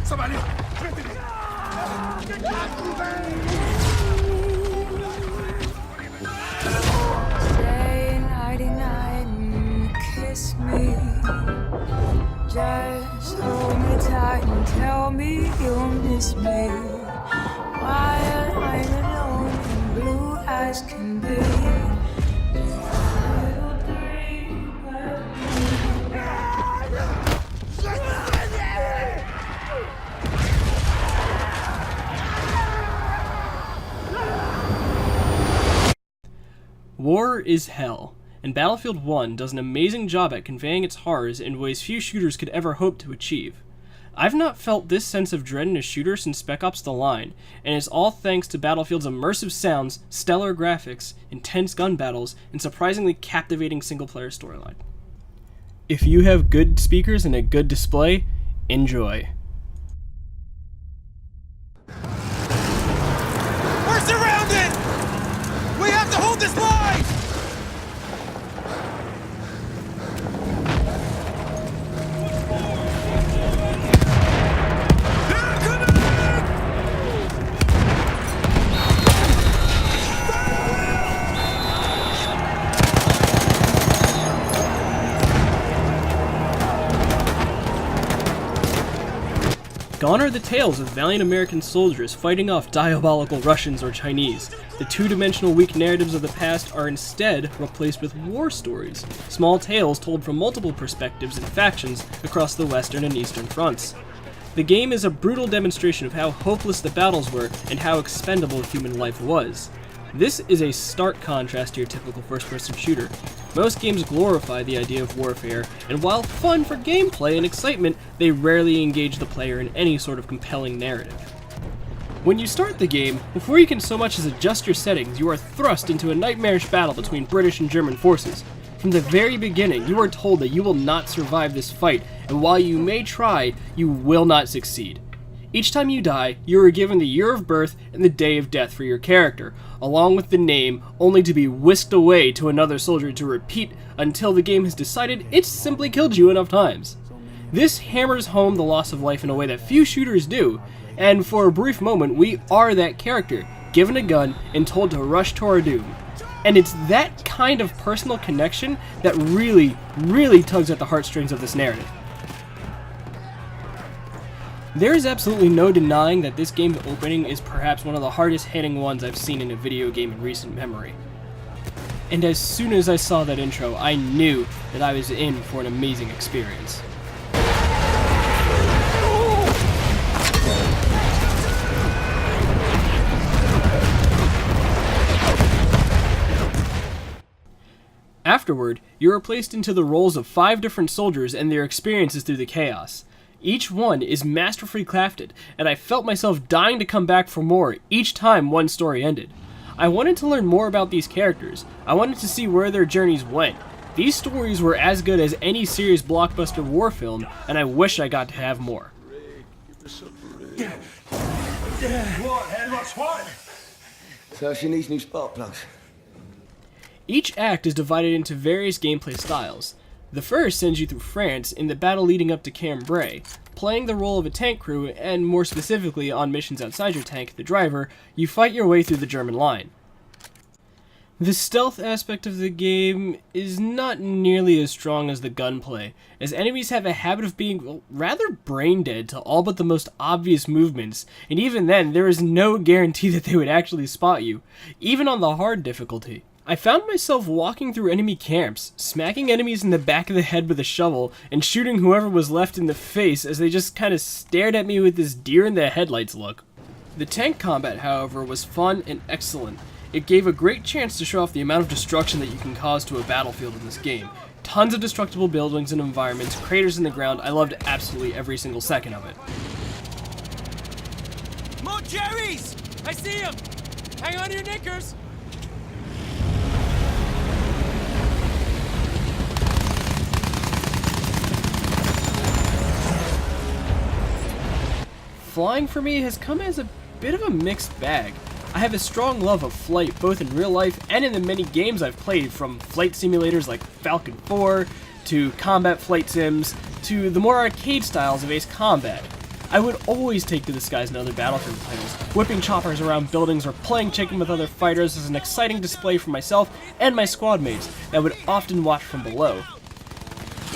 Ça va aller. Stay nighty night and kiss me. Just hold me tight and tell me you'll miss me. While I'm alone and blue as can be. Little dream of me. War is hell, and Battlefield 1 does an amazing job at conveying its horrors in ways few shooters could ever hope to achieve. I've not felt this sense of dread in a shooter since Spec Ops The Line, and it's all thanks to Battlefield's immersive sounds, stellar graphics, intense gun battles, and surprisingly captivating single-player storyline. If you have good speakers and a good display, enjoy. We're surrounded! We have to hold this line! They're coming! Gone are the tales of valiant American soldiers fighting off diabolical Russians or Chinese. The two-dimensional weak narratives of the past are instead replaced with war stories, small tales told from multiple perspectives and factions across the western and eastern fronts. The game is a brutal demonstration of how hopeless the battles were and how expendable human life was. This is a stark contrast to your typical first-person shooter. Most games glorify the idea of warfare, and while fun for gameplay and excitement, they rarely engage the player in any sort of compelling narrative. When you start the game, before you can so much as adjust your settings, you are thrust into a nightmarish battle between British and German forces. From the very beginning, you are told that you will not survive this fight, and while you may try, you will not succeed. Each time you die, you are given the year of birth and the day of death for your character, along with the name, only to be whisked away to another soldier to repeat until the game has decided it's simply killed you enough times. This hammers home the loss of life in a way that few shooters do, and for a brief moment we are that character, given a gun and told to rush to our doom. And it's that kind of personal connection that really tugs at the heartstrings of this narrative. There is absolutely no denying that this game's opening is perhaps one of the hardest hitting ones I've seen in a video game in recent memory. And as soon as I saw that intro, I knew that I was in for an amazing experience. Afterward, you are placed into the roles of 5 different soldiers and their experiences through the chaos. Each one is masterfully crafted, and I felt myself dying to come back for more each time one story ended. I wanted to learn more about these characters. I wanted to see where their journeys went. These stories were as good as any serious blockbuster war film, and I wish I got to have more. So she needs new spark plugs. Each act is divided into various gameplay styles. The first sends you through France in the battle leading up to Cambrai. Playing the role of a tank crew, and more specifically on missions outside your tank, the driver, you fight your way through the German line. The stealth aspect of the game is not nearly as strong as the gunplay, as enemies have a habit of being rather brain dead to all but the most obvious movements, and even then there is no guarantee that they would actually spot you, even on the hard difficulty. I found myself walking through enemy camps, smacking enemies in the back of the head with a shovel, and shooting whoever was left in the face as they just kinda stared at me with this deer in the headlights look. The tank combat, however, was fun and excellent. It gave a great chance to show off the amount of destruction that you can cause to a battlefield in this game. Tons of destructible buildings and environments, craters in the ground. I loved absolutely every single second of it. More cherries! I see them! Hang on to your knickers! Flying for me has come as a bit of a mixed bag. I have a strong love of flight, both in real life and in the many games I've played, from flight simulators like Falcon 4, to combat flight sims, to the more arcade styles of Ace Combat. I would always take to the skies in other Battlefield titles, whipping choppers around buildings or playing chicken with other fighters as an exciting display for myself and my squad mates that would often watch from below.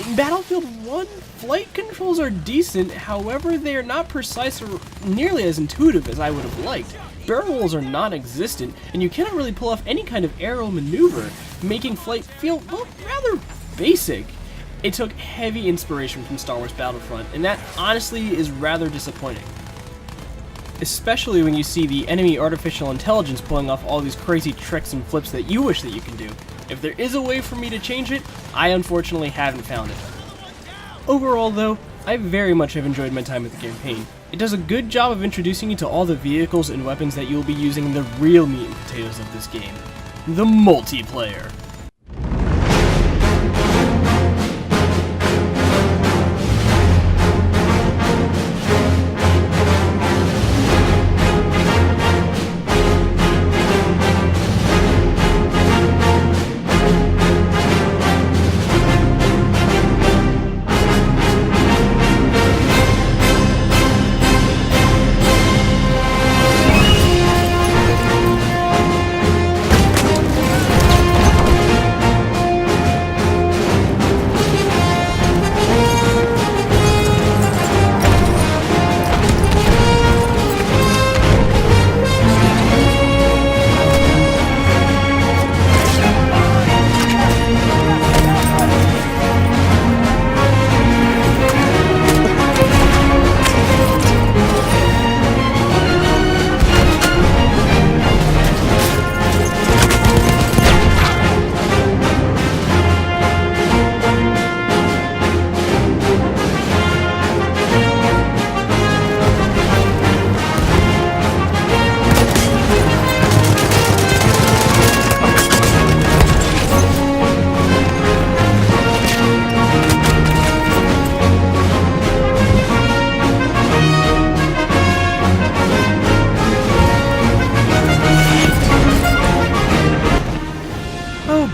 In Battlefield 1, flight controls are decent, however they are not precise or nearly as intuitive as I would have liked. Barrel rolls are non-existent, and you cannot really pull off any kind of aerial maneuver, making flight feel, well, rather basic. It took heavy inspiration from Star Wars Battlefront, and that honestly is rather disappointing. Especially when you see the enemy artificial intelligence pulling off all these crazy tricks and flips that you wish that you can do. If there is a way for me to change it, I unfortunately haven't found it. Overall though, I very much have enjoyed my time with the campaign. It does a good job of introducing you to all the vehicles and weapons that you will be using in the real meat and potatoes of this game. The multiplayer.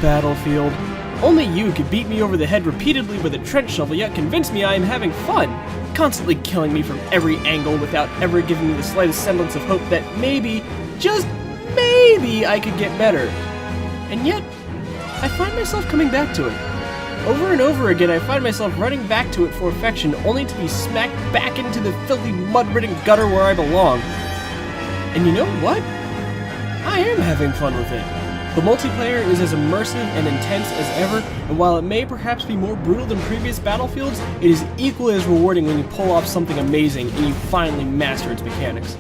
Battlefield. Only you could beat me over the head repeatedly with a trench shovel yet convince me I am having fun, constantly killing me from every angle without ever giving me the slightest semblance of hope that maybe, just maybe, I could get better. And yet, I find myself coming back to it. Over and over again I find myself running back to it for affection only to be smacked back into the filthy mud-ridden gutter where I belong. And you know what? I am having fun with it. The multiplayer is as immersive and intense as ever, and while it may perhaps be more brutal than previous Battlefields, it is equally as rewarding when you pull off something amazing and you finally master its mechanics.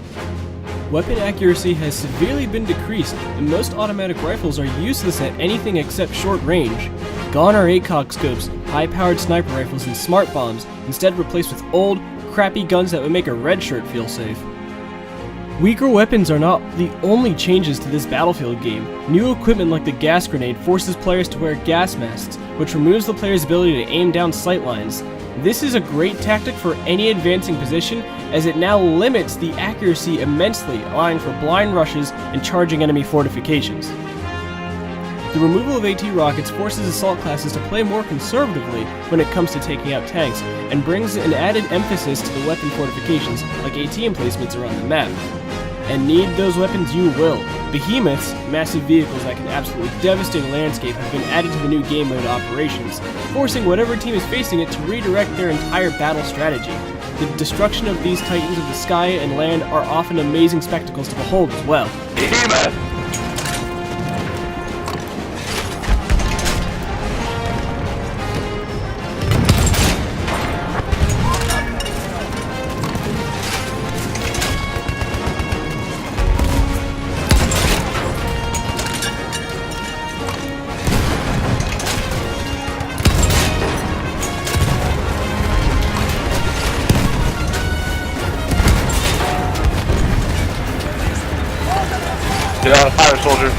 Weapon accuracy has severely been decreased, and most automatic rifles are useless at anything except short range. Gone are ACOG scopes, high-powered sniper rifles, and smart bombs, instead replaced with old, crappy guns that would make a red shirt feel safe. Weaker weapons are not the only changes to this Battlefield game. New equipment like the gas grenade forces players to wear gas masks, which removes the player's ability to aim down sight lines. This is a great tactic for any advancing position, as it now limits the accuracy immensely, allowing for blind rushes and charging enemy fortifications. The removal of AT rockets forces assault classes to play more conservatively when it comes to taking out tanks, and brings an added emphasis to the weapon fortifications like AT emplacements around the map. And need those weapons you will. Behemoths, massive vehicles that can absolutely devastate a landscape, have been added to the new game mode operations, forcing whatever team is facing it to redirect their entire battle strategy. The destruction of these titans of the sky and land are often amazing spectacles to behold as well. Behemoth! Get on fire, soldier.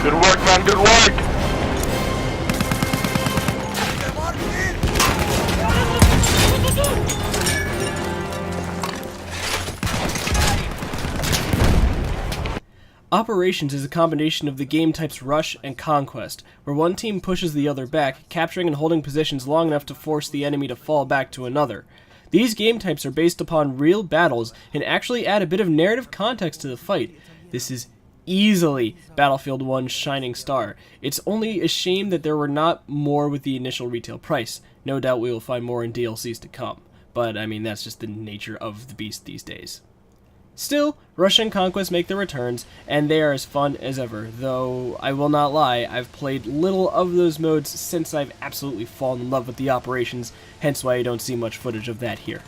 Good work, man, good work. Operations is a combination of the game types Rush and Conquest, where one team pushes the other back, capturing and holding positions long enough to force the enemy to fall back to another. These game types are based upon real battles and actually add a bit of narrative context to the fight. This is easily Battlefield 1's shining star. It's only a shame that there were not more with the initial retail price. No doubt we will find more in DLCs to come, but I mean that's just the nature of the beast these days. Still, Rush and Conquest make their returns, and they are as fun as ever, though I will not lie, I've played little of those modes since I've absolutely fallen in love with the operations, hence why you don't see much footage of that here.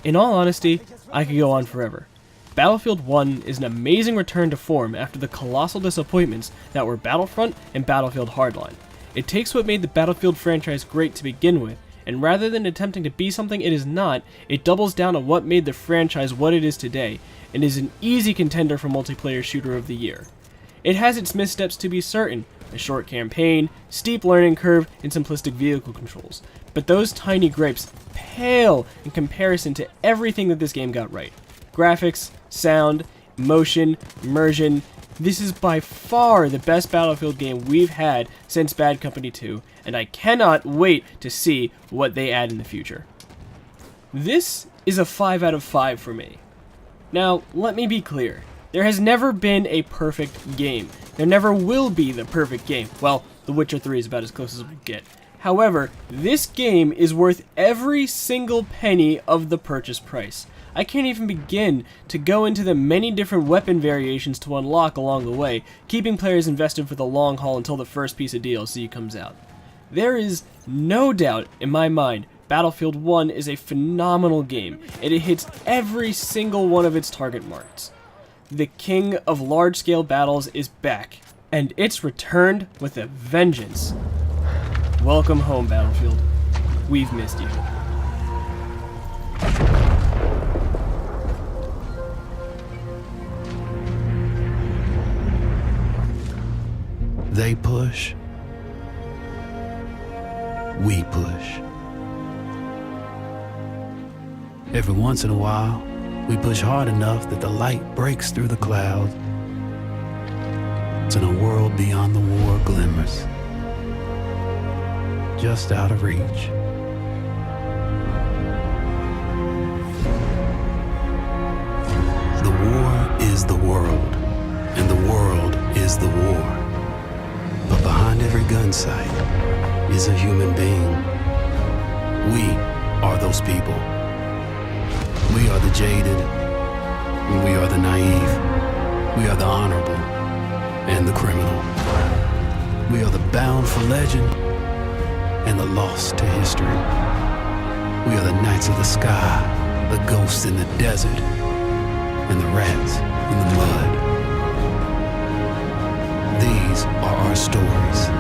In all honesty, I could go on forever. Battlefield 1 is an amazing return to form after the colossal disappointments that were Battlefront and Battlefield Hardline. It takes what made the Battlefield franchise great to begin with, and rather than attempting to be something it is not, it doubles down on what made the franchise what it is today, and is an easy contender for Multiplayer Shooter of the Year. It has its missteps to be certain, a short campaign, steep learning curve, and simplistic vehicle controls, but those tiny gripes pale in comparison to everything that this game got right. Graphics, sound, motion, immersion. This is by far the best Battlefield game we've had since Bad Company 2, and I cannot wait to see what they add in the future. This is a 5 out of 5 for me. Now, let me be clear. There has never been a perfect game. There never will be the perfect game. Well, The Witcher 3 is about as close as we get. However, this game is worth every single penny of the purchase price. I can't even begin to go into the many different weapon variations to unlock along the way, keeping players invested for the long haul until the first piece of DLC comes out. There is no doubt in my mind Battlefield 1 is a phenomenal game, and it hits every single one of its target marks. The king of large-scale battles is back, and it's returned with a vengeance. Welcome home, Battlefield. We've missed you. They push. We push. Every once in a while, we push hard enough that the light breaks through the clouds. And a world beyond the war glimmers, just out of reach. The war is the world, and the world is the war. But behind every gun sight is a human being. We are those people. We are the jaded, we are the naive, we are the honorable and the criminal. We are the bound for legend and the lost to history. We are the knights of the sky, the ghosts in the desert, and the rats in the mud. These are our stories.